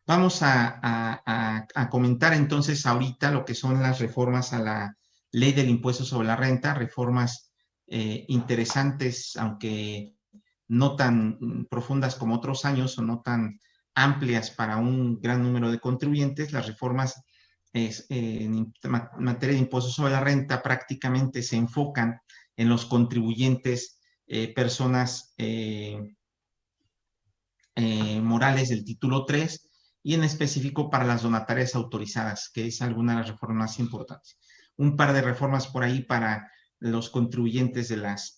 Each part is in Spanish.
Vamos a comentar entonces ahorita lo que son las reformas a la ley del impuesto sobre la renta, reformas interesantes, aunque no tan profundas como otros años o no tan amplias para un gran número de contribuyentes. Las reformas en materia de impuestos sobre la renta prácticamente se enfocan en los contribuyentes, personas morales del título 3 y en específico para las donatarias autorizadas, que es alguna de las reformas más importantes. Un par de reformas por ahí para los contribuyentes de las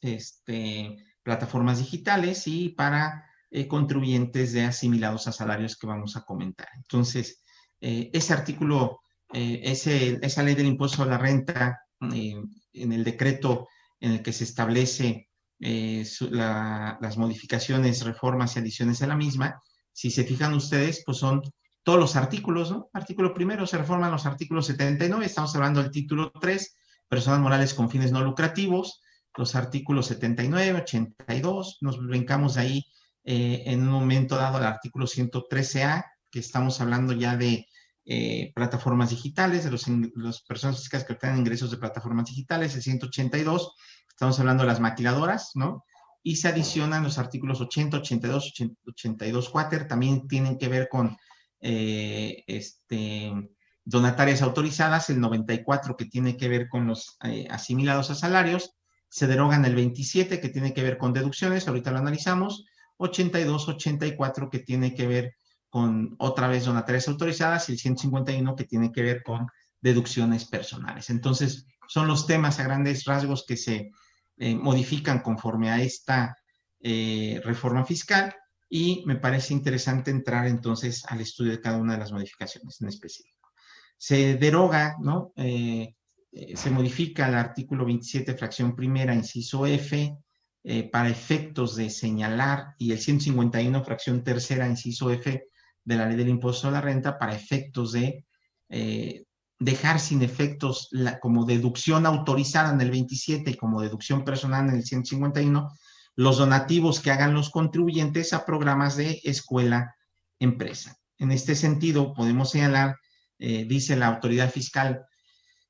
plataformas digitales y para contribuyentes de asimilados a salarios que vamos a comentar. Entonces, ese artículo, esa ley del impuesto sobre la renta, en el decreto en el que se establece las modificaciones, reformas y adiciones a la misma, si se fijan ustedes, pues son todos los artículos, ¿no? Artículo primero, se reforman los artículos 79, estamos hablando del título 3, personas morales con fines no lucrativos, los artículos 79, 82, nos brincamos ahí en un momento dado al artículo 113A, que estamos hablando ya de plataformas digitales, de las personas físicas que obtienen ingresos de plataformas digitales, el 182, estamos hablando de las maquiladoras, ¿no? Y se adicionan los artículos 80, 82, 82 cuater, también tienen que ver con donatarias autorizadas, el 94 que tiene que ver con los asimilados a salarios, se derogan el 27 que tiene que ver con deducciones, ahorita lo analizamos, 82, 84 que tiene que ver con otra vez donatarias autorizadas y el 151 que tiene que ver con deducciones personales. Entonces, son los temas a grandes rasgos que se modifican conforme a esta reforma fiscal y me parece interesante entrar entonces al estudio de cada una de las modificaciones en específico. Se deroga, ¿no? Se modifica el artículo 27, fracción primera, inciso F, para efectos de señalar, y el 151, fracción tercera, inciso F, de la ley del impuesto a la renta, para efectos de dejar sin efectos como deducción autorizada en el 27 y como deducción personal en el 151, los donativos que hagan los contribuyentes a programas de escuela-empresa. En este sentido, podemos señalar, dice la autoridad fiscal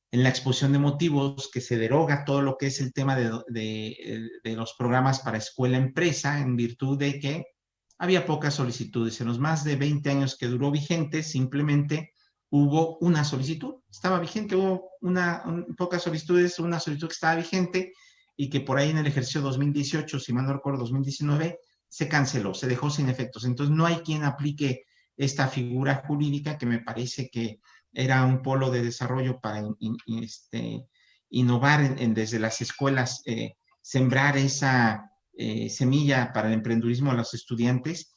en la exposición de motivos, que se deroga todo lo que es el tema de los programas para escuela-empresa en virtud de que había pocas solicitudes. En los más de 20 años que duró vigente, simplemente hubo una solicitud, estaba vigente, hubo pocas solicitudes, una solicitud que estaba vigente y que por ahí en el ejercicio 2018, si mal no recuerdo, 2019, se canceló, se dejó sin efectos. Entonces no hay quien aplique esta figura jurídica que me parece que era un polo de desarrollo para innovar desde las escuelas, sembrar esa semilla para el emprendedurismo a los estudiantes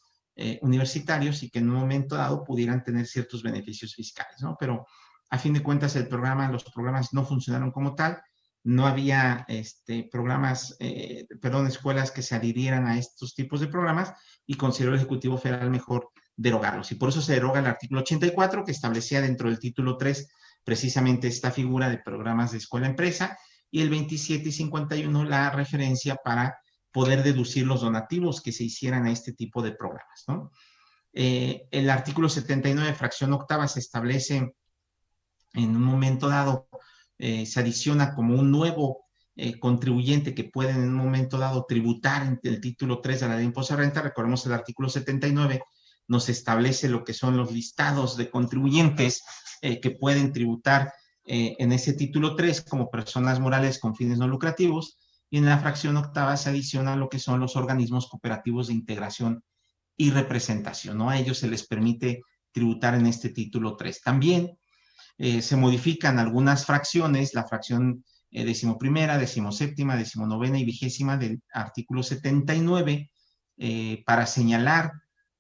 universitarios y que en un momento dado pudieran tener ciertos beneficios fiscales, ¿no? Pero a fin de cuentas los programas no funcionaron como tal, no había escuelas que se adhirieran a estos tipos de programas y consideró el Ejecutivo Federal mejor derogarlos. Y por eso se deroga el artículo 84, que establecía dentro del título 3 precisamente esta figura de programas de escuela-empresa, y el 27 y 51 la referencia para poder deducir los donativos que se hicieran a este tipo de programas, ¿no? El artículo 79, fracción octava, se establece en un momento dado, se adiciona como un nuevo contribuyente que puede en un momento dado tributar en el título 3 de la ley de impuesto a renta. Recordemos el artículo 79 nos establece lo que son los listados de contribuyentes que pueden tributar en ese título 3 como personas morales con fines no lucrativos, y en la fracción octava se adiciona lo que son los organismos cooperativos de integración y representación, ¿no? A ellos se les permite tributar en este título 3. También se modifican algunas fracciones, la fracción decimoprimera, decimoséptima, decimonovena y vigésima del artículo 79, para señalar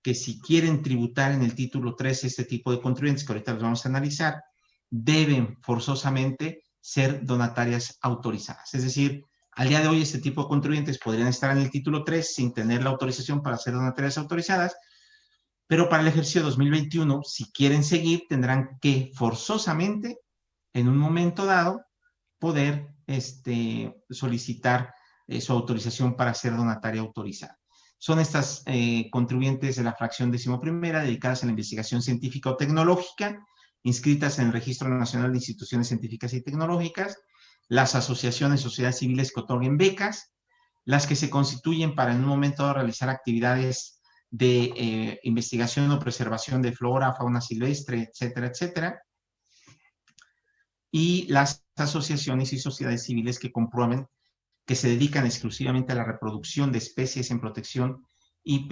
que si quieren tributar en el título 3 este tipo de contribuyentes, que ahorita los vamos a analizar, deben forzosamente ser donatarias autorizadas. Es decir, al día de hoy este tipo de contribuyentes podrían estar en el título 3 sin tener la autorización para ser donatarias autorizadas, pero para el ejercicio 2021, si quieren seguir, tendrán que forzosamente, en un momento dado, poder solicitar su autorización para ser donataria autorizada. Son estas contribuyentes de la fracción 11ª dedicadas a la investigación científica o tecnológica, inscritas en el Registro Nacional de Instituciones Científicas y Tecnológicas, las asociaciones, sociedades civiles que otorguen becas, las que se constituyen para en un momento dado realizar actividades de investigación o preservación de flora, fauna silvestre, etcétera, etcétera, y las asociaciones y sociedades civiles que comprueben que se dedican exclusivamente a la reproducción de especies en protección y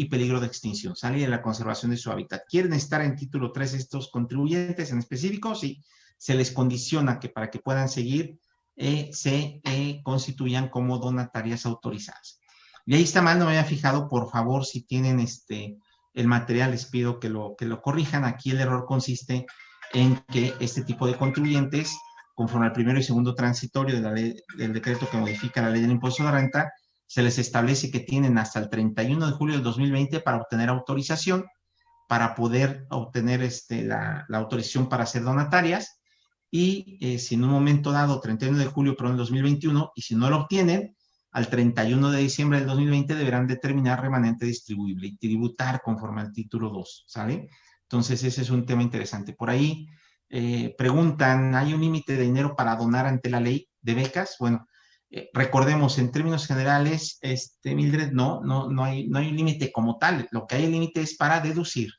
peligro de extinción, ¿sale? Y a la conservación de su hábitat. ¿Quieren estar en título 3 estos contribuyentes en específico? Sí, se les condiciona que para que puedan seguir se constituyan como donatarias autorizadas. Y ahí está mal, no me había fijado, por favor, si tienen el material, les pido que lo corrijan. Aquí el error consiste en que este tipo de contribuyentes, conforme al primero y segundo transitorio de la ley, del decreto que modifica la ley del impuesto de la renta, se les establece que tienen hasta el 31 de julio del 2020 para obtener autorización, para poder obtener la autorización para ser donatarias, y si en un momento dado, 31 de julio, pero en 2021, y si no lo obtienen, al 31 de diciembre del 2020 deberán determinar remanente distribuible y tributar conforme al título 2, ¿sale? Entonces ese es un tema interesante. Por ahí preguntan, ¿hay un límite de dinero para donar ante la ley de becas? Bueno, recordemos, en términos generales, Mildred, no hay un límite como tal. Lo que hay el límite es para deducir,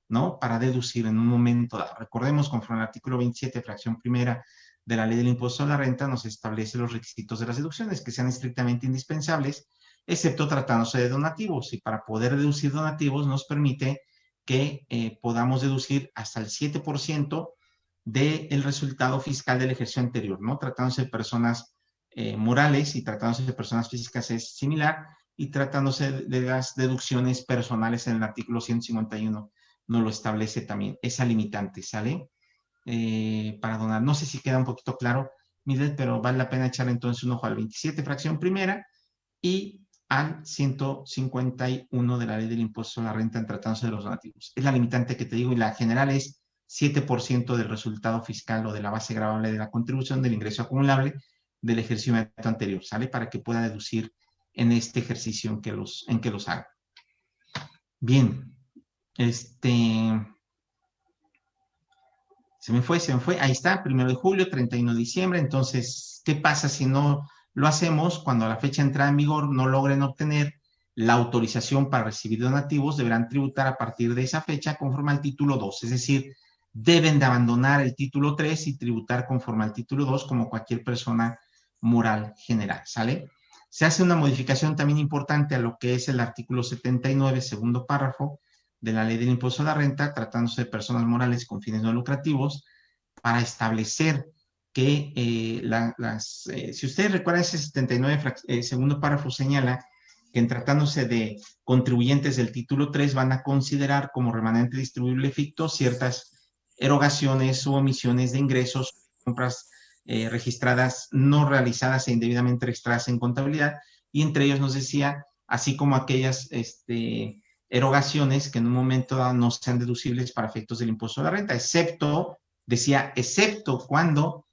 ¿no? Para deducir en un momento dado. Recordemos, conforme al artículo 27, fracción primera de la ley del impuesto a la renta, nos establece los requisitos de las deducciones que sean estrictamente indispensables, excepto tratándose de donativos. Y para poder deducir donativos nos permite que podamos deducir hasta el 7% del resultado fiscal del ejercicio anterior, ¿no? Tratándose de personas morales y tratándose de personas físicas es similar, y tratándose de las deducciones personales en el artículo 151 nos lo establece también, esa limitante, ¿sale? Para donar. No sé si queda un poquito claro, Mildred, pero vale la pena echarle entonces un ojo al 27, fracción primera, y al 151 de la ley del impuesto a la renta en tratándose de los donativos. Es la limitante que te digo, y la general es 7% del resultado fiscal o de la base gravable de la contribución del ingreso acumulable del ejercicio anterior, ¿sale? Para que pueda deducir en este ejercicio en que los haga. Bien, se me fue, ahí está, 1 de julio, 31 de diciembre. Entonces, ¿qué pasa si no lo hacemos? Cuando a la fecha de entrada en vigor no logren obtener la autorización para recibir donativos, deberán tributar a partir de esa fecha conforme al título 2, es decir, deben de abandonar el título 3 y tributar conforme al título 2 como cualquier persona moral general, ¿sale? Se hace una modificación también importante a lo que es el artículo 79, segundo párrafo, de la ley del impuesto a la renta, tratándose de personas morales con fines no lucrativos, para establecer que si ustedes recuerdan, ese 79 segundo párrafo señala que en tratándose de contribuyentes del título 3 van a considerar como remanente distribuible ficto ciertas erogaciones u omisiones de ingresos, compras registradas no realizadas e indebidamente registradas en contabilidad, y entre ellos nos decía, así como aquellas erogaciones que en un momento dado no sean deducibles para efectos del impuesto a la renta, excepto cuando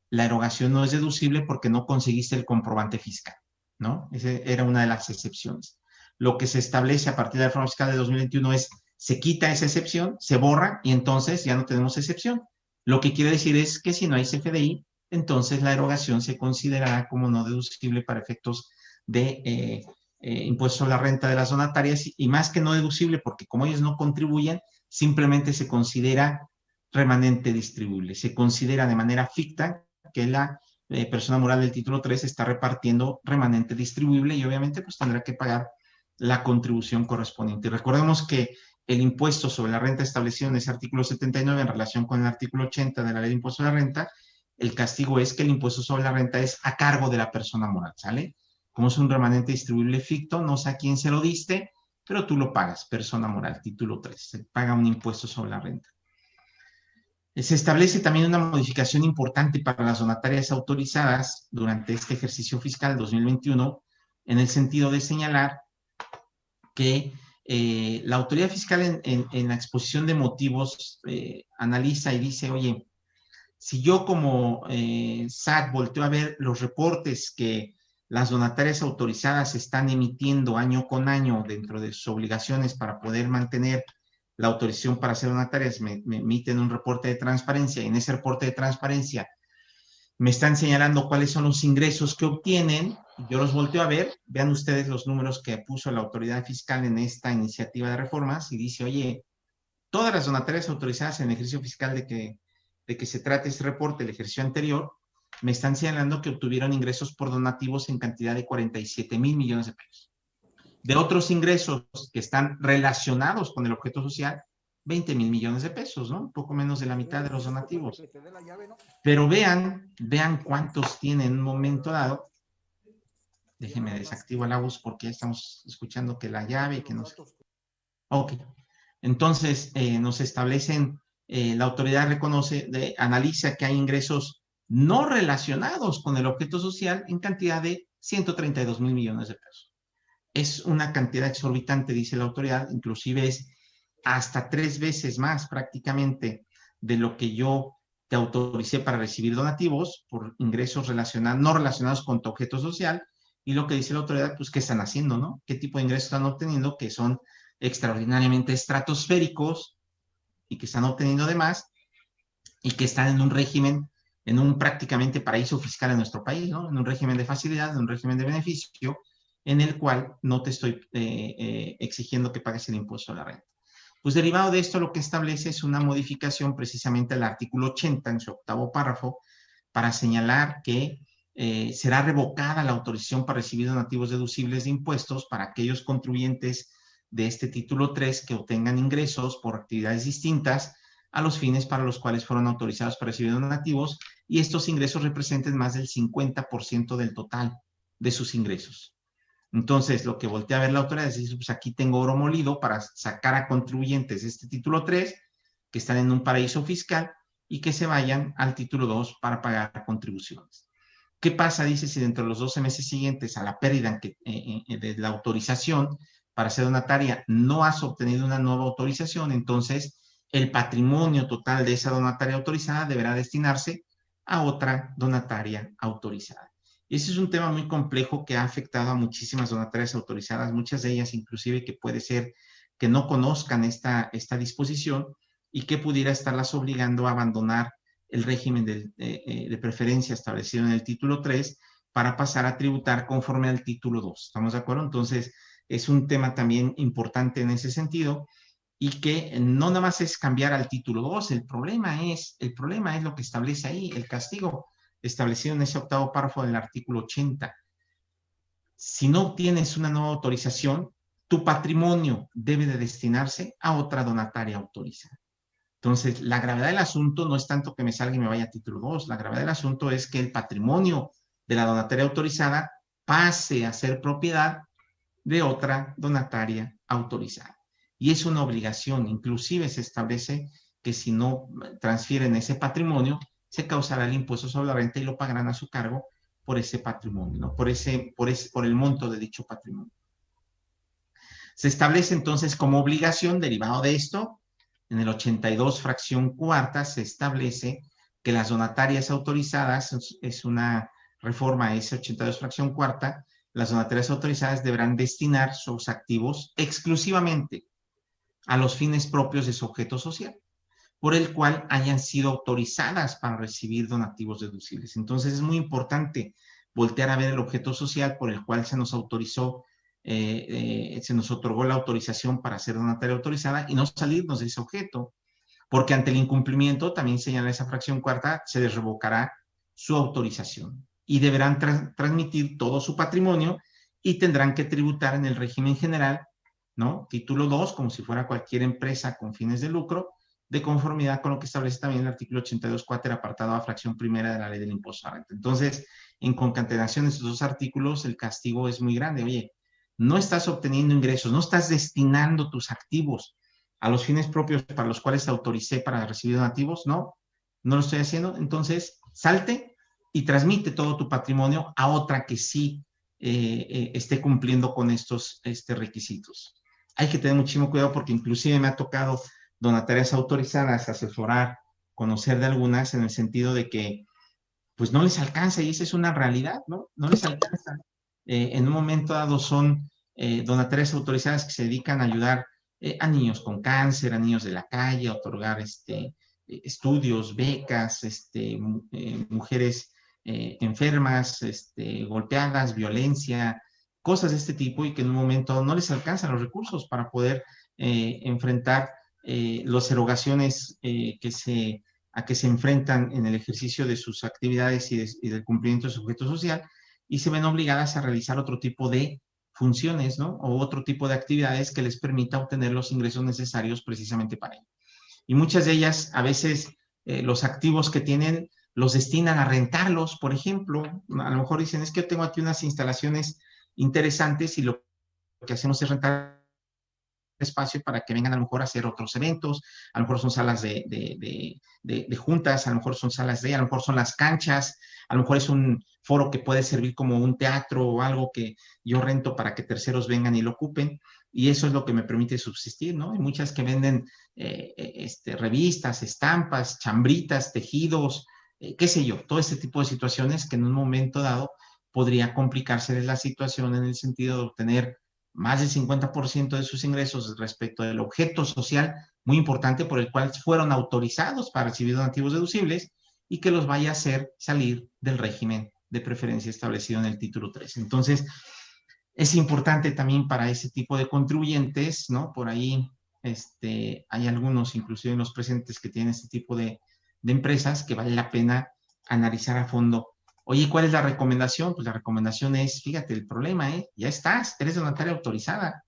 la erogación no es deducible porque no conseguiste el comprobante fiscal, ¿no? Esa era una de las excepciones. Lo que se establece a partir de la reforma fiscal de 2021 es, se quita esa excepción, se borra, y entonces ya no tenemos excepción. Lo que quiere decir es que si no hay CFDI, entonces la erogación se considerará como no deducible para efectos de impuesto a la renta de las donatarias, y más que no deducible, porque como ellos no contribuyen, simplemente se considera remanente distribuible. Se considera de manera ficta que la persona moral del título 3 está repartiendo remanente distribuible, y obviamente pues tendrá que pagar la contribución correspondiente. Y recordemos que el impuesto sobre la renta establecido en ese artículo 79 en relación con el artículo 80 de la ley de impuesto a la renta, el castigo es que el impuesto sobre la renta es a cargo de la persona moral, ¿sale? Como es un remanente distribuible ficto, no sé a quién se lo diste, pero tú lo pagas, persona moral, título 3, se paga un impuesto sobre la renta. Se establece también una modificación importante para las donatarias autorizadas durante este ejercicio fiscal 2021, en el sentido de señalar que la autoridad fiscal en la exposición de motivos analiza y dice, oye, si yo como SAT volteo a ver los reportes que las donatarias autorizadas están emitiendo año con año dentro de sus obligaciones para poder mantener la autorización para ser donatarias, me emiten un reporte de transparencia, y en ese reporte de transparencia me están señalando cuáles son los ingresos que obtienen, yo los volteo a ver, vean ustedes los números que puso la autoridad fiscal en esta iniciativa de reformas, y dice, oye, todas las donatarias autorizadas en el ejercicio fiscal de que se trate este reporte, el ejercicio anterior, me están señalando que obtuvieron ingresos por donativos en cantidad de 47 mil millones de pesos. De otros ingresos que están relacionados con el objeto social, 20 mil millones de pesos, ¿no? Un poco menos de la mitad de los donativos. Pero vean cuántos tienen en un momento dado. Déjenme desactivo la voz porque ya estamos escuchando que la llave, que no sé. Ok. Entonces, nos establecen, la autoridad reconoce, analiza que hay ingresos no relacionados con el objeto social en cantidad de 132 mil millones de pesos. Es una cantidad exorbitante, dice la autoridad, inclusive es hasta 3 veces más prácticamente de lo que yo te autoricé para recibir donativos por ingresos no relacionados con tu objeto social. Y lo que dice la autoridad, pues, ¿qué están haciendo, no? ¿Qué tipo de ingresos están obteniendo? Que son extraordinariamente estratosféricos y que están obteniendo además y que están en un régimen, en un prácticamente paraíso fiscal en nuestro país, ¿no? En un régimen de facilidad, en un régimen de beneficio, en el cual no te estoy exigiendo que pagues el impuesto a la renta. Pues derivado de esto, lo que establece es una modificación precisamente al artículo 80 en su octavo párrafo para señalar que será revocada la autorización para recibir donativos deducibles de impuestos para aquellos contribuyentes de este título 3 que obtengan ingresos por actividades distintas a los fines para los cuales fueron autorizados para recibir donativos, y estos ingresos representen más del 50% del total de sus ingresos. Entonces, lo que voltea a ver la autoridad es decir, pues aquí tengo oro molido para sacar a contribuyentes de este título 3 que están en un paraíso fiscal y que se vayan al título 2 para pagar contribuciones. ¿Qué pasa? Dice, si dentro de los 12 meses siguientes a la pérdida de la autorización para ser donataria no has obtenido una nueva autorización, entonces el patrimonio total de esa donataria autorizada deberá destinarse a otra donataria autorizada. Y ese es un tema muy complejo que ha afectado a muchísimas donatarias autorizadas, muchas de ellas inclusive que puede ser que no conozcan esta disposición y que pudiera estarlas obligando a abandonar el régimen de preferencia establecido en el título 3 para pasar a tributar conforme al título 2. ¿Estamos de acuerdo? Entonces, es un tema también importante en ese sentido y que no nada más es cambiar al título 2, el problema es lo que establece ahí, el castigo establecido en ese octavo párrafo del artículo 80. Si no obtienes una nueva autorización, tu patrimonio debe de destinarse a otra donataria autorizada. Entonces, la gravedad del asunto no es tanto que me salga y me vaya a título 2, la gravedad del asunto es que el patrimonio de la donataria autorizada pase a ser propiedad de otra donataria autorizada. Y es una obligación, inclusive se establece que si no transfieren ese patrimonio, se causará el impuesto sobre la renta y lo pagarán a su cargo por ese patrimonio, ¿no? por el monto de dicho patrimonio. Se establece entonces como obligación, derivado de esto, en el 82 fracción cuarta se establece que las donatarias autorizadas, es una reforma ese 82 fracción cuarta, las donatarias autorizadas deberán destinar sus activos exclusivamente a los fines propios de su objeto social, por el cual hayan sido autorizadas para recibir donativos deducibles. Entonces es muy importante voltear a ver el objeto social por el cual se nos autorizó, se nos otorgó la autorización para ser donataria autorizada y no salirnos de ese objeto, porque ante el incumplimiento, también señala esa fracción cuarta, se les revocará su autorización y deberán transmitir todo su patrimonio y tendrán que tributar en el régimen general, ¿no? Título 2, como si fuera cualquier empresa con fines de lucro, de conformidad con lo que establece también el artículo 82 cuáter apartado a fracción primera de la ley del impuesto a la renta. Entonces, en concatenación de estos dos artículos, el castigo es muy grande. Oye, no estás obteniendo ingresos, no estás destinando tus activos a los fines propios para los cuales te autoricé para recibir donativos, no lo estoy haciendo. Entonces, salte y transmite todo tu patrimonio a otra que sí esté cumpliendo con estos requisitos. Hay que tener muchísimo cuidado porque inclusive me ha tocado donatarias autorizadas asesorar, conocer de algunas en el sentido de que pues no les alcanza y esa es una realidad, ¿no? No les alcanza. en un momento dado son donatarias autorizadas que se dedican a ayudar a niños con cáncer, a niños de la calle, a otorgar estudios, becas, mujeres enfermas, golpeadas, violencia, cosas de este tipo, y que en un momento no les alcanzan los recursos para poder enfrentar las erogaciones a que se enfrentan en el ejercicio de sus actividades y del cumplimiento de su objeto social, y se ven obligadas a realizar otro tipo de funciones, ¿no? O otro tipo de actividades que les permita obtener los ingresos necesarios precisamente para ello. Y muchas de ellas, a veces, los activos que tienen los destinan a rentarlos, por ejemplo. A lo mejor dicen, es que yo tengo aquí unas instalaciones interesantes y lo que hacemos es rentar espacio para que vengan a lo mejor a hacer otros eventos, a lo mejor son salas de juntas, a lo mejor son salas a lo mejor son las canchas, a lo mejor es un foro que puede servir como un teatro o algo que yo rento para que terceros vengan y lo ocupen, y eso es lo que me permite subsistir, ¿no? Hay muchas que venden revistas, estampas, chambritas, tejidos, qué sé yo, todo este tipo de situaciones que en un momento dado podría complicarse la situación en el sentido de obtener más del 50% de sus ingresos respecto del objeto social muy importante por el cual fueron autorizados para recibir donativos deducibles, y que los vaya a hacer salir del régimen de preferencia establecido en el título 3. Entonces, es importante también para ese tipo de contribuyentes, ¿no? Por ahí hay algunos, inclusive en los presentes, que tienen este tipo de empresas que vale la pena analizar a fondo. Oye, ¿cuál es la recomendación? Pues la recomendación es, fíjate, el problema, ya estás, eres donataria autorizada.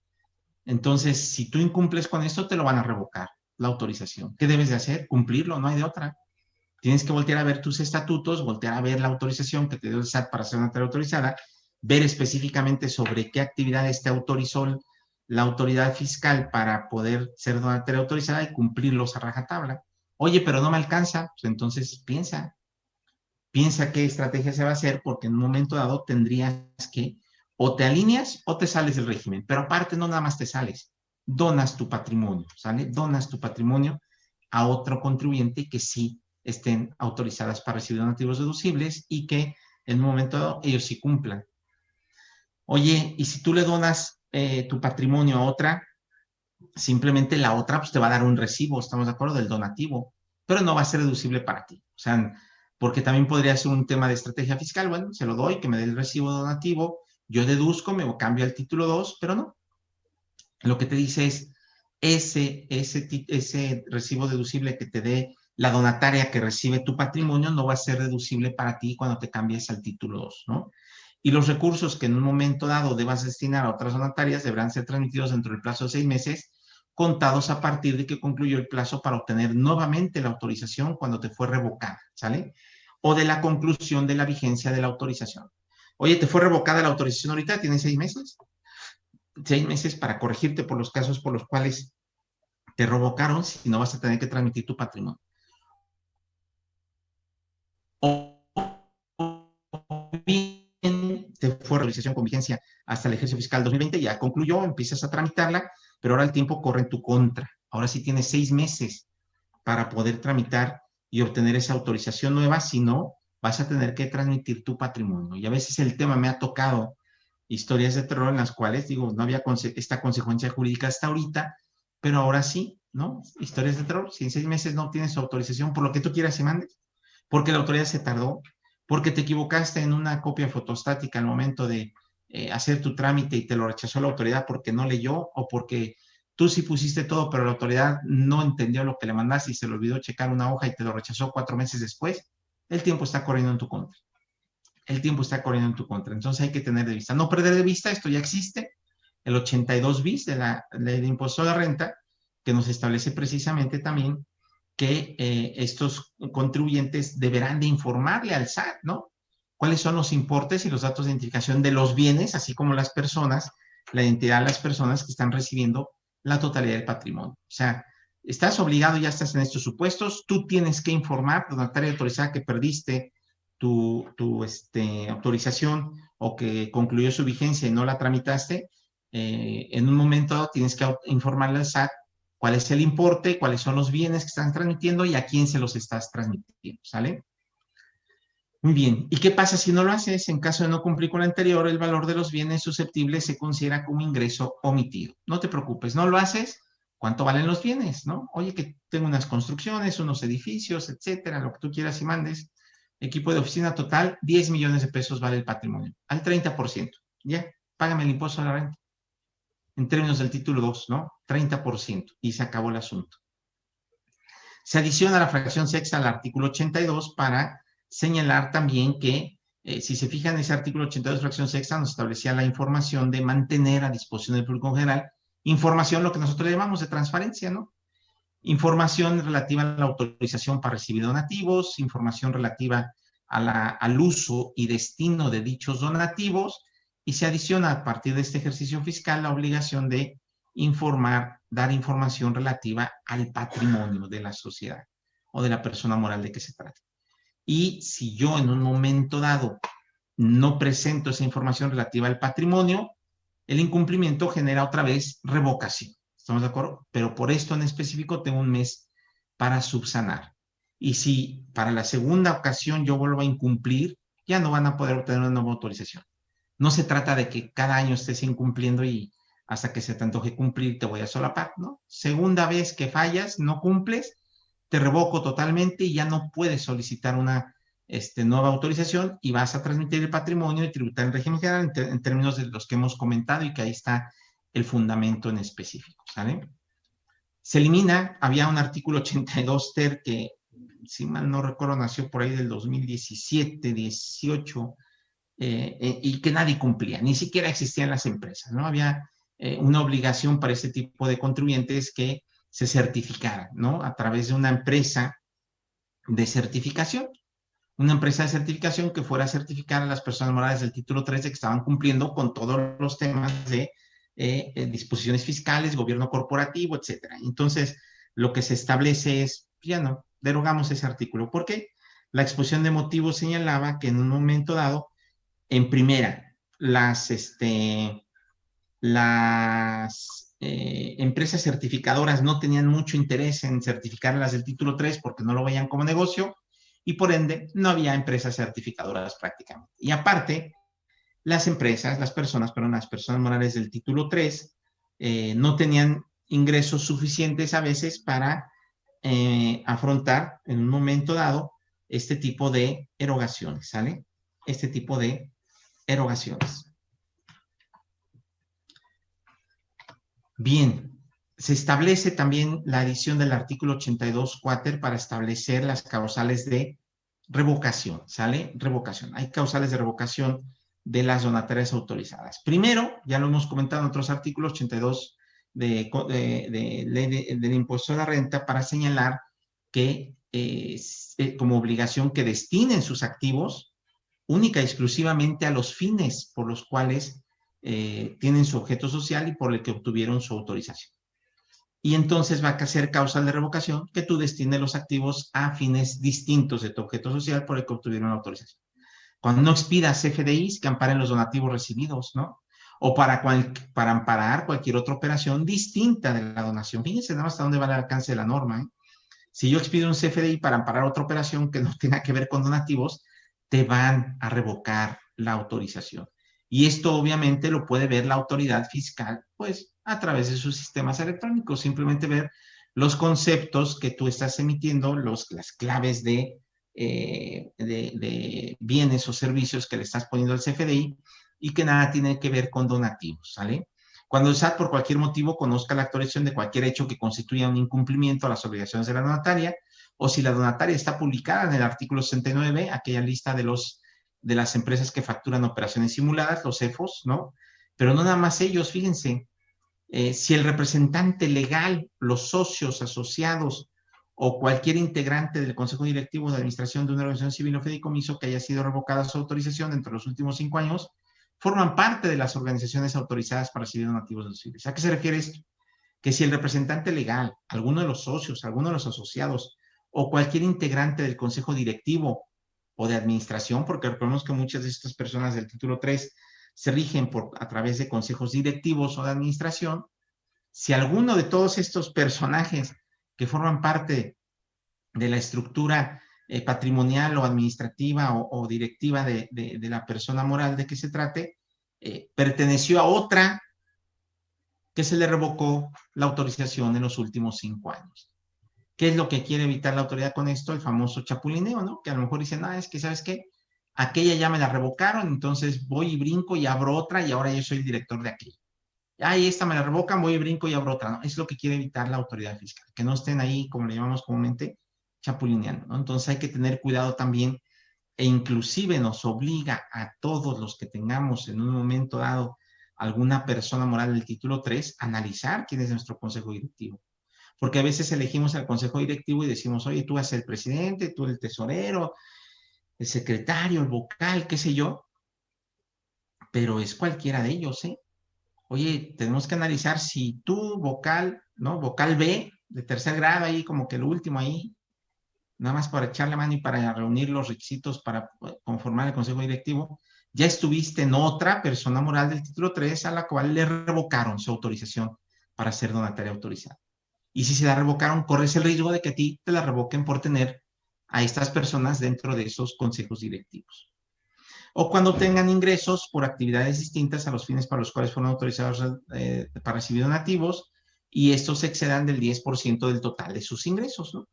Entonces, si tú incumples con esto, te lo van a revocar, la autorización. ¿Qué debes de hacer? Cumplirlo, no hay de otra. Tienes que voltear a ver tus estatutos, voltear a ver la autorización que te dio el SAT para ser donataria autorizada, ver específicamente sobre qué actividades te autorizó la autoridad fiscal para poder ser donataria autorizada y cumplirlos a rajatabla. Oye, pero no me alcanza, pues entonces piensa qué estrategia se va a hacer, porque en un momento dado tendrías que o te alineas o te sales del régimen, pero aparte no nada más te sales, donas tu patrimonio, ¿sale? Donas tu patrimonio a otro contribuyente que sí estén autorizadas para recibir donativos deducibles y que en un momento dado ellos sí cumplan. Oye, y si tú le donas tu patrimonio a otra, simplemente la otra pues te va a dar un recibo, estamos de acuerdo, del donativo, pero no va a ser deducible para ti. O sea, porque también podría ser un tema de estrategia fiscal. Bueno, se lo doy, que me dé el recibo donativo, yo deduzco, me cambio al título 2, pero no. Lo que te dice es, ese recibo deducible que te dé la donataria que recibe tu patrimonio no va a ser deducible para ti cuando te cambies al título 2, ¿no? Y los recursos que en un momento dado debas destinar a otras donatarias deberán ser transmitidos dentro del plazo de 6 meses, contados a partir de que concluyó el plazo para obtener nuevamente la autorización cuando te fue revocada, ¿sale? O de la conclusión de la vigencia de la autorización. Oye, ¿te fue revocada la autorización ahorita? ¿Tienes 6 meses? 6 meses para corregirte por los casos por los cuales te revocaron, si no vas a tener que transmitir tu patrimonio. O bien te fue realización con vigencia hasta el ejercicio fiscal 2020, ya concluyó, empiezas a tramitarla, pero ahora el tiempo corre en tu contra. Ahora sí tienes 6 meses para poder tramitar y obtener esa autorización nueva, si no, vas a tener que transmitir tu patrimonio. Y a veces el tema me ha tocado historias de terror en las cuales, digo, no había esta consecuencia jurídica hasta ahorita, pero ahora sí, ¿no? Historias de terror, si en 6 meses no tienes autorización por lo que tú quieras y mandes, porque la autoridad se tardó, porque te equivocaste en una copia fotostática al momento de hacer tu trámite y te lo rechazó la autoridad porque no leyó, o porque tú sí pusiste todo, pero la autoridad no entendió lo que le mandaste y se le olvidó checar una hoja y te lo rechazó 4 meses después, el tiempo está corriendo en tu contra. El tiempo está corriendo en tu contra. Entonces hay que tener de vista. No perder de vista, esto ya existe, el 82 bis de la ley de impuesto a la renta, que nos establece precisamente también que estos contribuyentes deberán de informarle al SAT, ¿no? Cuáles son los importes y los datos de identificación de los bienes, así como las personas, la identidad de las personas que están recibiendo la totalidad del patrimonio. O sea, estás obligado, ya estás en estos supuestos, tú tienes que informar, donataria autorizada, que perdiste tu autorización o que concluyó su vigencia y no la tramitaste. En un momento tienes que informarle al SAT cuál es el importe, cuáles son los bienes que están transmitiendo y a quién se los estás transmitiendo, ¿sale? Muy bien. ¿Y qué pasa si no lo haces? En caso de no cumplir con lo anterior, el valor de los bienes susceptibles se considera como ingreso omitido. No te preocupes, no lo haces. ¿Cuánto valen los bienes? ¿No? Oye, que tengo unas construcciones, unos edificios, etcétera, lo que tú quieras y mandes. Equipo de oficina total, 10 millones de pesos vale el patrimonio, al 30%. Ya, págame el impuesto a la renta. En términos del título 2, ¿no? 30%. Y se acabó el asunto. Se adiciona la fracción sexta al artículo 82 para señalar también que, si se fijan, ese artículo 82, fracción sexta, nos establecía la información de mantener a disposición del público en general información, lo que nosotros le llamamos de transparencia, ¿no? Información relativa a la autorización para recibir donativos, información relativa al uso y destino de dichos donativos, y se adiciona a partir de este ejercicio fiscal la obligación de informar, dar información relativa al patrimonio de la sociedad o de la persona moral de que se trata. Y si yo en un momento dado no presento esa información relativa al patrimonio, el incumplimiento genera otra vez revocación. ¿Estamos de acuerdo? Pero por esto en específico tengo un mes para subsanar. Y si para la segunda ocasión yo vuelvo a incumplir, ya no van a poder obtener una nueva autorización. No se trata de que cada año estés incumpliendo y hasta que se te antoje cumplir te voy a solapar, ¿no? Segunda vez que fallas, no cumples, te revoco totalmente y ya no puedes solicitar una nueva autorización y vas a transmitir el patrimonio y tributar en régimen general en términos de los que hemos comentado y que ahí está el fundamento en específico, ¿sale? Se elimina, había un artículo 82 ter que, si mal no recuerdo, nació por ahí del 2017, 18, y que nadie cumplía, ni siquiera existían las empresas, ¿no? Había una obligación para este tipo de contribuyentes que se certificaran, ¿no? A través de una empresa de certificación. Una empresa de certificación que fuera a certificar a las personas morales del título 3 de que estaban cumpliendo con todos los temas de disposiciones fiscales, gobierno corporativo, etcétera. Entonces, lo que se establece es, ya no, derogamos ese artículo. ¿Por qué? La exposición de motivos señalaba que en un momento dado, en primera, las empresas certificadoras no tenían mucho interés en certificar las del título 3 porque no lo veían como negocio y por ende no había empresas certificadoras prácticamente. Y aparte, las empresas, las personas morales del título 3 no tenían ingresos suficientes a veces para afrontar en un momento dado este tipo de erogaciones, ¿sale? Este tipo de erogaciones. Bien, se establece también la adición del artículo 82 cuater para establecer las causales de revocación, ¿sale? Revocación. Hay causales de revocación de las donatarias autorizadas. Primero, ya lo hemos comentado en otros artículos, 82 de ley del impuesto a la renta, para señalar que como obligación que destinen sus activos única y exclusivamente a los fines por los cuales tienen su objeto social y por el que obtuvieron su autorización. Y entonces va a ser causa de revocación que tú destines los activos a fines distintos de tu objeto social por el que obtuvieron la autorización. Cuando no expidas CFDIs que amparen los donativos recibidos, ¿no? O para amparar cualquier otra operación distinta de la donación. Fíjense nada más hasta dónde va el alcance de la norma, ¿eh? Si yo expido un CFDI para amparar otra operación que no tenga que ver con donativos, te van a revocar la autorización. Y esto obviamente lo puede ver la autoridad fiscal, pues a través de sus sistemas electrónicos, simplemente ver los conceptos que tú estás emitiendo, las claves de bienes o servicios que le estás poniendo al CFDI y que nada tiene que ver con donativos, ¿sale? Cuando el SAT por cualquier motivo conozca la actualización de cualquier hecho que constituya un incumplimiento a las obligaciones de la donataria, o si la donataria está publicada en el artículo 69, aquella lista de las empresas que facturan operaciones simuladas, los CEFOS, ¿no? Pero no nada más ellos, fíjense, si el representante legal, los socios asociados o cualquier integrante del Consejo Directivo de Administración de una organización civil o fideicomiso que haya sido revocada su autorización entre los últimos 5 años, forman parte de las organizaciones autorizadas para recibir donativos deducibles. ¿A qué se refiere esto? Que si el representante legal, alguno de los socios, alguno de los asociados o cualquier integrante del consejo directivo o de administración, porque recordemos que muchas de estas personas del título 3 se rigen a través de consejos directivos o de administración, si alguno de todos estos personajes que forman parte de la estructura patrimonial o administrativa o directiva de la persona moral de que se trate, perteneció a otra que se le revocó la autorización en los últimos 5 años. ¿Qué es lo que quiere evitar la autoridad con esto? El famoso chapulineo, ¿no? Que a lo mejor dicen, es que, ¿sabes qué? Aquella ya me la revocaron, entonces voy y brinco y abro otra y ahora yo soy el director de aquella. Y esta me la revocan, voy y brinco y abro otra, ¿no? Es lo que quiere evitar la autoridad fiscal, que no estén ahí, como le llamamos comúnmente, chapulineando, ¿no? Entonces hay que tener cuidado también, e inclusive nos obliga a todos los que tengamos en un momento dado alguna persona moral del título 3, a analizar quién es nuestro consejo directivo. Porque a veces elegimos al consejo directivo y decimos, oye, tú vas a ser el presidente, tú el tesorero, el secretario, el vocal, qué sé yo, pero es cualquiera de ellos, ¿eh? Oye, tenemos que analizar si tú, vocal, ¿no? Vocal B, de tercer grado, ahí como que el último ahí, nada más para echar la mano y para reunir los requisitos para conformar el consejo directivo, ya estuviste en otra persona moral del título 3 a la cual le revocaron su autorización para ser donataria autorizada. Y si se la revocaron, corres el riesgo de que a ti te la revoquen por tener a estas personas dentro de esos consejos directivos. O cuando tengan ingresos por actividades distintas a los fines para los cuales fueron autorizados para recibir donativos, y estos excedan del 10% del total de sus ingresos, ¿no?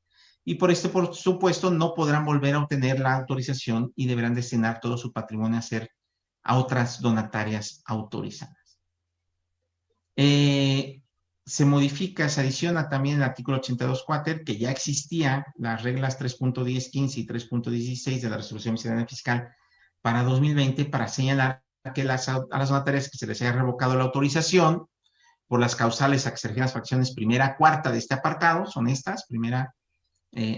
Y por esto, por supuesto, no podrán volver a obtener la autorización y deberán destinar todo su patrimonio a otras donatarias autorizadas. Se modifica, se adiciona también el artículo 82 quater, que ya existía, las reglas 3.1015 y 3.16 de la resolución miscelánea fiscal para 2020, para señalar que a las donatarias que se les haya revocado la autorización por las causales a que se refieren las fracciones primera a cuarta de este apartado, son estas, primera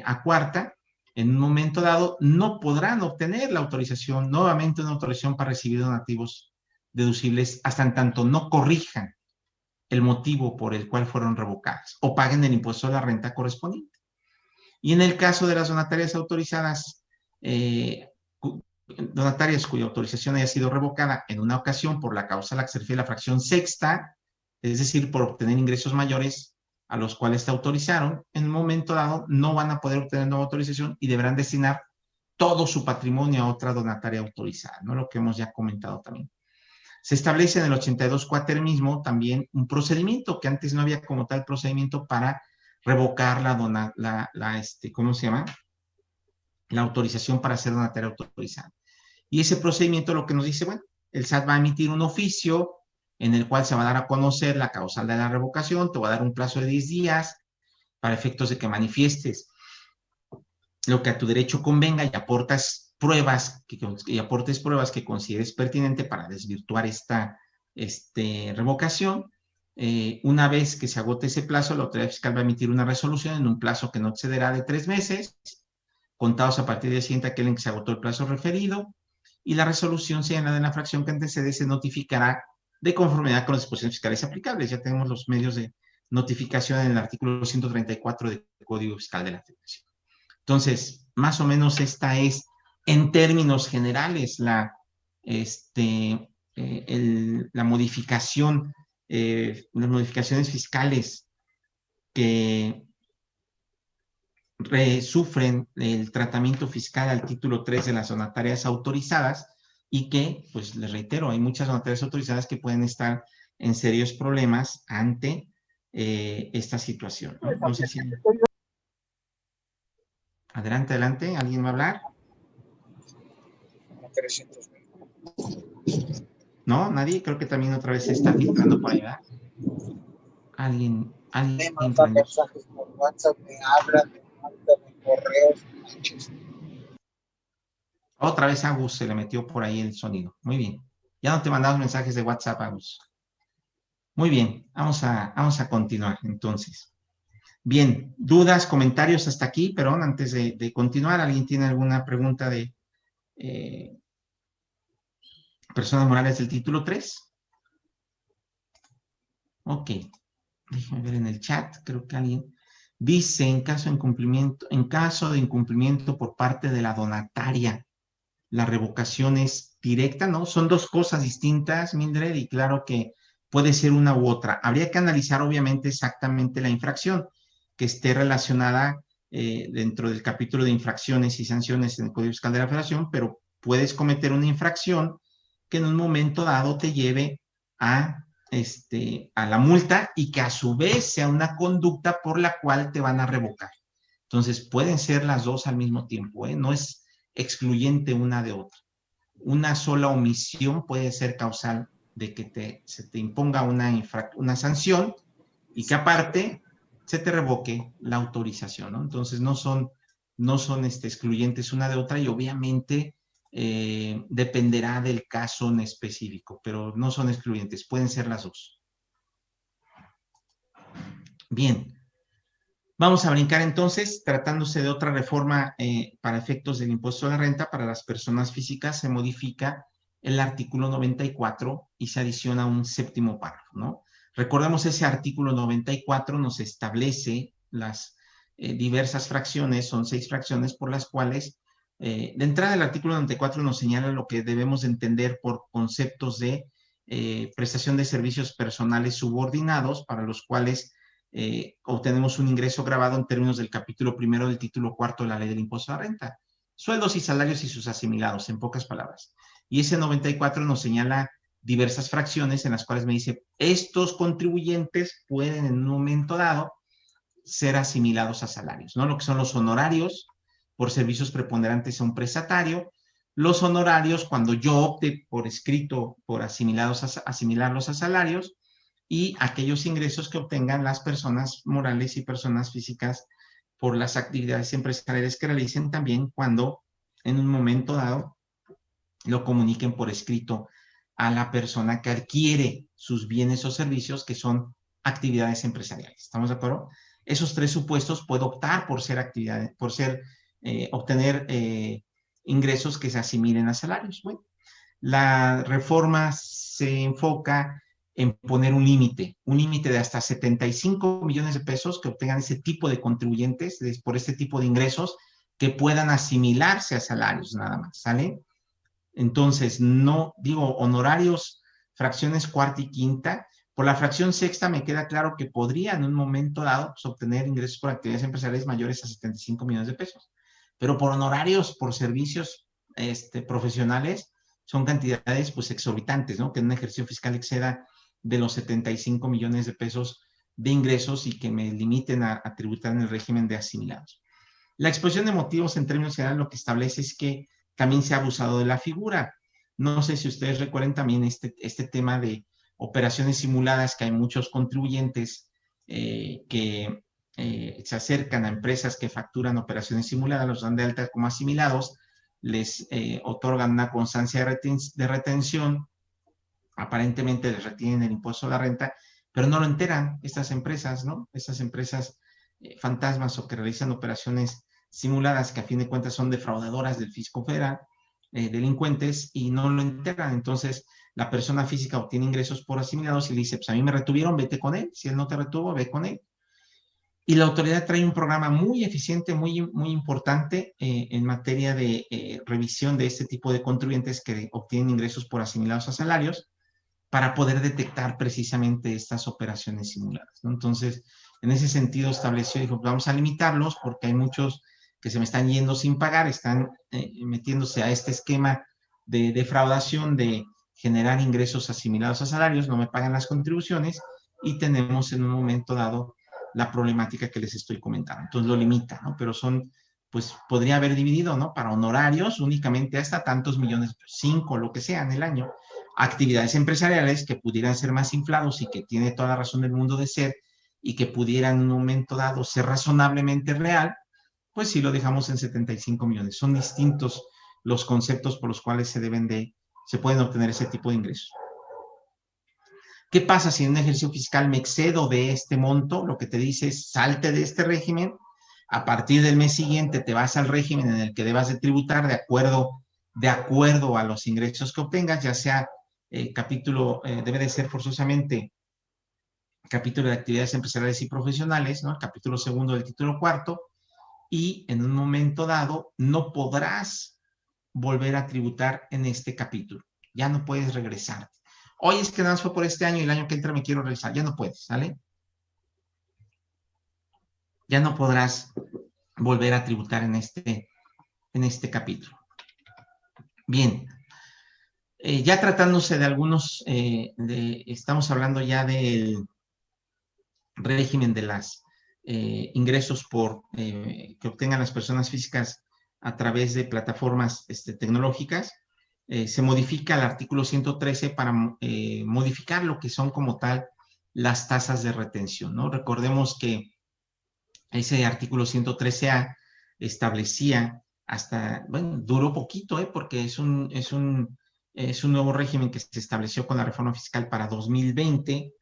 a cuarta, en un momento dado no podrán obtener la autorización, nuevamente una autorización para recibir donativos deducibles, hasta en tanto no corrijan el motivo por el cual fueron revocadas o paguen el impuesto a la renta correspondiente. Y en el caso de las donatarias autorizadas, donatarias cuya autorización haya sido revocada en una ocasión por la causa a la que se refiere la fracción sexta, es decir, por obtener ingresos mayores a los cuales te autorizaron, en un momento dado no van a poder obtener nueva autorización y deberán destinar todo su patrimonio a otra donataria autorizada, ¿no? Lo que hemos ya comentado también. Se establece en el 82 quater mismo también un procedimiento que antes no había como tal procedimiento para revocar ¿cómo se llama? La autorización para ser donataria autorizada. Y ese procedimiento lo que nos dice, bueno, el SAT va a emitir un oficio en el cual se va a dar a conocer la causal de la revocación, te va a dar un plazo de 10 días para efectos de que manifiestes lo que a tu derecho convenga y aportes pruebas que consideres pertinente para desvirtuar esta revocación. Una vez que se agote ese plazo, la autoridad fiscal va a emitir una resolución en un plazo que no excederá de 3 meses, contados a partir del siguiente aquel en que se agotó el plazo referido, y la resolución señalada en la fracción que antecede se notificará de conformidad con las disposiciones fiscales aplicables. Ya tenemos los medios de notificación en el artículo 134 del Código Fiscal de la Federación. Entonces, más o menos esta es, en términos generales, la modificación, las modificaciones fiscales que sufren el tratamiento fiscal al título 3 de las donatarias autorizadas, y que, pues les reitero, hay muchas donatarias autorizadas que pueden estar en serios problemas ante esta situación, ¿no? No sé si... Adelante, adelante, ¿alguien va a hablar? 300,000. ¿No? ¿Nadie? Creo que también otra vez se está filtrando por allá. Alguien Me mandan mensajes por WhatsApp, me hablan, me mandan correos, manches. Otra vez Agus se le metió por ahí el sonido. Muy bien. Ya no te mandamos mensajes de WhatsApp, Agus. Muy bien, vamos a continuar entonces. Bien, dudas, comentarios hasta aquí, perdón, antes de continuar, ¿alguien tiene alguna pregunta de personas morales del título 3? Ok, déjame ver en el chat, creo que alguien dice, en caso de incumplimiento por parte de la donataria, la revocación es directa, ¿no? Son dos cosas distintas, Mildred, y claro que puede ser una u otra. Habría que analizar, obviamente, exactamente la infracción que esté relacionada dentro del capítulo de infracciones y sanciones en el Código Fiscal de la Federación, pero puedes cometer una infracción que en un momento dado te lleve a la multa y que a su vez sea una conducta por la cual te van a revocar. Entonces, pueden ser las dos al mismo tiempo, ¿eh? No es excluyente una de otra. Una sola omisión puede ser causal de que se te imponga una sanción y que aparte se te revoque la autorización, ¿no? Entonces, no son excluyentes una de otra y obviamente dependerá del caso en específico, pero no son excluyentes, pueden ser las dos. Bien, vamos a brincar entonces, tratándose de otra reforma para efectos del impuesto a la renta para las personas físicas, se modifica el artículo 94 y se adiciona un séptimo párrafo, ¿no? Recordemos, ese artículo 94 nos establece las diversas fracciones, son 6 fracciones por las cuales, de entrada el artículo 94 nos señala lo que debemos entender por conceptos de prestación de servicios personales subordinados, para los cuales obtenemos un ingreso grabado en términos del capítulo primero del título cuarto de la ley del impuesto a la renta. Sueldos y salarios y sus asimilados, en pocas palabras. Y ese 94 nos señala diversas fracciones en las cuales me dice, estos contribuyentes pueden en un momento dado ser asimilados a salarios, ¿no? Lo que son los honorarios por servicios preponderantes a un prestatario, los honorarios cuando yo opte por escrito por asimilarlos a salarios, y aquellos ingresos que obtengan las personas morales y personas físicas por las actividades empresariales que realicen, también cuando en un momento dado lo comuniquen por escrito a la persona que adquiere sus bienes o servicios, que son actividades empresariales. ¿Estamos de acuerdo? Esos 3 supuestos puedo optar por ser actividades, obtener ingresos que se asimilen a salarios. Bueno, la reforma se enfoca en poner un límite de hasta 75 millones de pesos que obtengan ese tipo de contribuyentes por este tipo de ingresos, que puedan asimilarse a salarios nada más, ¿sale? Entonces, no digo honorarios, fracciones cuarta y quinta. Por la fracción sexta me queda claro que podría en un momento dado pues, obtener ingresos por actividades empresariales mayores a 75 millones de pesos. Pero por honorarios, por servicios profesionales, son cantidades pues exorbitantes, ¿no? Que en un ejercicio fiscal exceda de los 75 millones de pesos de ingresos y que me limiten a tributar en el régimen de asimilados. La exposición de motivos en términos generales lo que establece es que también se ha abusado de la figura. No sé si ustedes recuerden también este tema de operaciones simuladas, que hay muchos contribuyentes que se acercan a empresas que facturan operaciones simuladas, los dan de alta como asimilados, les otorgan una constancia de retención, aparentemente les retienen el impuesto a la renta, pero no lo enteran estas empresas, ¿no? Estas empresas fantasmas o que realizan operaciones simuladas, que a fin de cuentas son defraudadoras del fisco federal, delincuentes, y no lo enteran. Entonces, la persona física obtiene ingresos por asimilados y le dice, pues a mí me retuvieron, vete con él. Si él no te retuvo, ve con él. Y la autoridad trae un programa muy eficiente, muy, muy importante en materia de revisión de este tipo de contribuyentes que obtienen ingresos por asimilados a salarios, para poder detectar precisamente estas operaciones simuladas, ¿no? Entonces, en ese sentido estableció, dijo, vamos a limitarlos porque hay muchos que se me están yendo sin pagar, están metiéndose a este esquema de defraudación, de generar ingresos asimilados a salarios, no me pagan las contribuciones, y tenemos en un momento dado la problemática que les estoy comentando. Entonces lo limita, ¿no? Pero pues podría haber dividido, ¿no? Para honorarios únicamente hasta tantos millones, 5, lo que sea en el año. Actividades empresariales que pudieran ser más inflados y que tiene toda la razón del mundo de ser, y que pudieran en un momento dado ser razonablemente real, pues sí lo dejamos en 75 millones. Son distintos los conceptos por los cuales se pueden obtener ese tipo de ingresos. ¿Qué pasa si en un ejercicio fiscal me excedo de este monto? Lo que te dice es, salte de este régimen, a partir del mes siguiente te vas al régimen en el que debas de tributar de acuerdo a los ingresos que obtengas, ya sea debe de ser forzosamente capítulo de actividades empresariales y profesionales, ¿no? El capítulo segundo del título cuarto, y en un momento dado no podrás volver a tributar en este capítulo. Ya no puedes regresar. Oye, es que nada más fue por este año y el año que entra me quiero regresar. Ya no puedes, ¿sale? Ya no podrás volver a tributar en este capítulo. Bien, ya tratándose de algunos, estamos hablando ya del régimen de los ingresos que obtengan las personas físicas a través de plataformas tecnológicas. Se modifica el artículo 113 para modificar lo que son como tal las tasas de retención, ¿no? Recordemos que ese artículo 113A establecía hasta, bueno, duró poquito, porque es un nuevo régimen que se estableció con la reforma fiscal para 2020,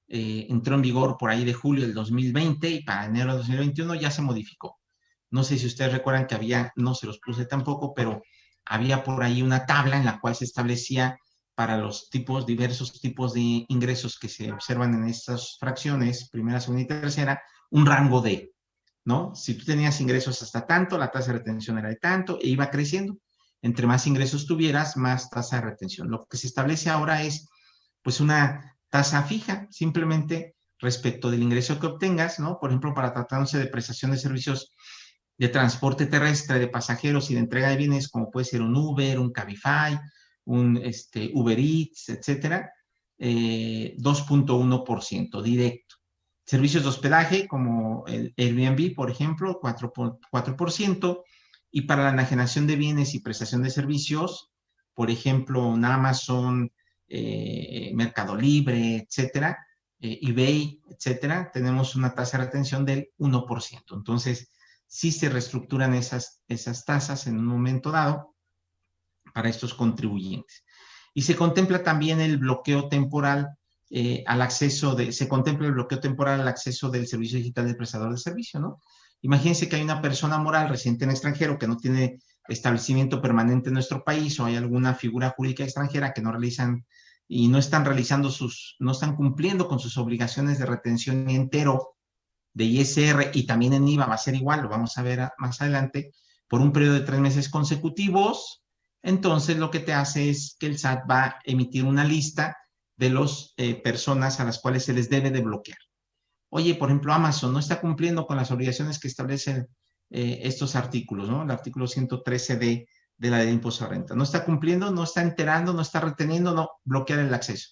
entró en vigor por ahí de julio del 2020 y para enero de 2021 ya se modificó. No sé si ustedes recuerdan que había, no se los puse tampoco, pero había por ahí una tabla en la cual se establecía para los diversos tipos de ingresos que se observan en estas fracciones, primera, segunda y tercera, un rango de, ¿no? Si tú tenías ingresos hasta tanto, la tasa de retención era de tanto e iba creciendo. Entre más ingresos tuvieras, más tasa de retención. Lo que se establece ahora es, pues, una tasa fija, simplemente respecto del ingreso que obtengas, ¿no? Por ejemplo, para tratándose de prestación de servicios de transporte terrestre de pasajeros y de entrega de bienes, como puede ser un Uber, un Cabify, un Uber Eats, etcétera, 2.1% directo. Servicios de hospedaje, como el Airbnb, por ejemplo, 4%, y para la enajenación de bienes y prestación de servicios, por ejemplo, en Amazon, Mercado Libre, etcétera, eBay, etcétera, tenemos una tasa de retención del 1%. Entonces, sí se reestructuran esas tasas en un momento dado para estos contribuyentes. Y se contempla también el bloqueo temporal al acceso del servicio digital del prestador de servicio, ¿no? Imagínense que hay una persona moral residente en extranjero que no tiene establecimiento permanente en nuestro país, o hay alguna figura jurídica extranjera que no realizan y no están cumpliendo con sus obligaciones de retención y entero de ISR, y también en IVA va a ser igual, lo vamos a ver más adelante, por un periodo de 3 meses consecutivos. Entonces lo que te hace es que el SAT va a emitir una lista de las personas a las cuales se les debe de bloquear. Oye, por ejemplo, Amazon no está cumpliendo con las obligaciones que establecen estos artículos, ¿no? El artículo 113D de la ley de impuesto a renta. No está cumpliendo, no está enterando, no está reteniendo, no, bloquear el acceso.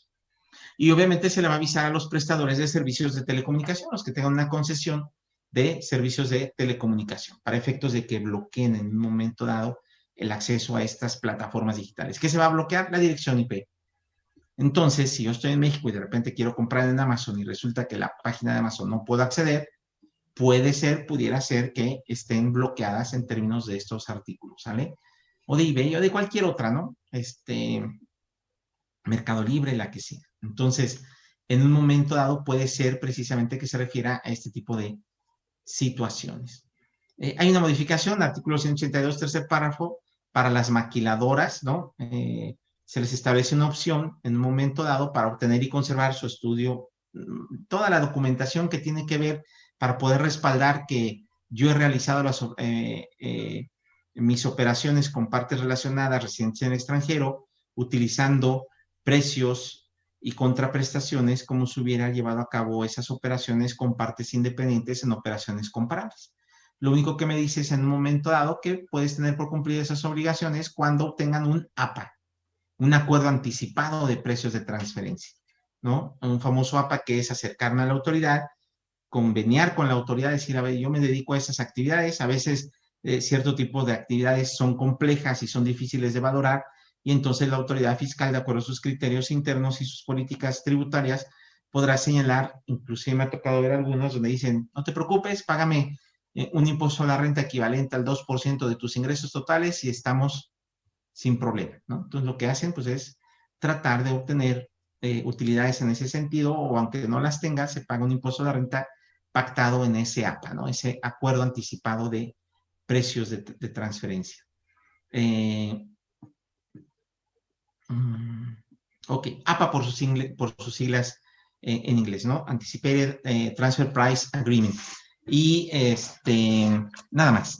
Y obviamente se le va a avisar a los prestadores de servicios de telecomunicación, los que tengan una concesión de servicios de telecomunicación, para efectos de que bloqueen en un momento dado el acceso a estas plataformas digitales. ¿Qué se va a bloquear? La dirección IP. Entonces, si yo estoy en México y de repente quiero comprar en Amazon y resulta que la página de Amazon no puedo acceder, pudiera ser que estén bloqueadas en términos de estos artículos, ¿sale? O de eBay o de cualquier otra, ¿no? Mercado Libre, la que sea. Entonces, en un momento dado puede ser precisamente que se refiera a este tipo de situaciones. Hay una modificación, artículo 182, tercer párrafo, para las maquiladoras, ¿no? Se les establece una opción en un momento dado para obtener y conservar su estudio, toda la documentación que tiene que ver para poder respaldar que yo he realizado mis operaciones con partes relacionadas residentes en el extranjero, utilizando precios y contraprestaciones como si hubiera llevado a cabo esas operaciones con partes independientes en operaciones comparables. Lo único que me dice es en un momento dado que puedes tener por cumplir esas obligaciones cuando obtengan un APA, un acuerdo anticipado de precios de transferencia, ¿no? Un famoso APA que es acercarme a la autoridad, conveniar con la autoridad, decir, a ver, yo me dedico a esas actividades, a veces cierto tipo de actividades son complejas y son difíciles de valorar, y entonces la autoridad fiscal, de acuerdo a sus criterios internos y sus políticas tributarias, podrá señalar, inclusive me ha tocado ver algunos donde dicen, no te preocupes, págame un impuesto a la renta equivalente al 2% de tus ingresos totales y estamos sin problema, ¿no? Entonces lo que hacen pues es tratar de obtener utilidades en ese sentido, o aunque no las tenga, se paga un impuesto a la renta pactado en ese APA, ¿no? Ese acuerdo anticipado de precios de transferencia. Ok, APA por sus siglas en inglés, ¿no? Anticipated Transfer Price Agreement. Y nada más.